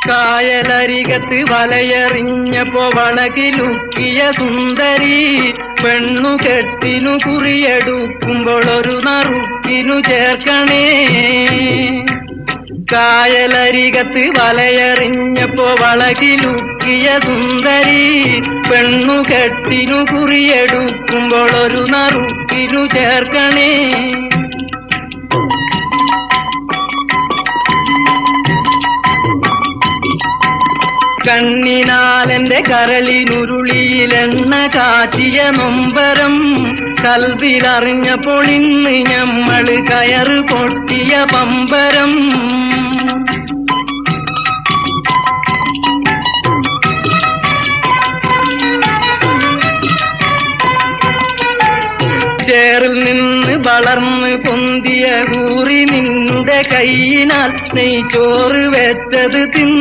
കായലരികത്ത് വലയെറിഞ്ഞപ്പോ വളകിലുക്കിയ സുന്ദരി പെണ്ണു കെട്ടിനു കുറിയെടുക്കുമ്പോൾ ഒരു നറുക്കിനു ചേർക്കണേ. കായലരികത്ത് വലയെറിഞ്ഞപ്പോ വളകിലുക്കിയ സുന്ദരി പെണ്ണു കെട്ടിനു കുറിയെടുക്കുമ്പോൾ ഒരു നറുക്കിനു ചേർക്കണേ. കണ്ണിനാലെന്റെ കരളിനുരുളിയിലെണ്ണ കാച്ചിയ നൊമ്പരം കൽവിലറിഞ്ഞപ്പോൾ ഇന്ന് ഞമ്മള് കയറ് പൊട്ടിയ പമ്പരം. ചേറിൽ നിന്ന് വളർന്ന് പൊന്തിയ കൂറി നിന്നുടെ കൈയിനാൽ നെയ്ച്ചോറ് വെച്ചത് തിന്നു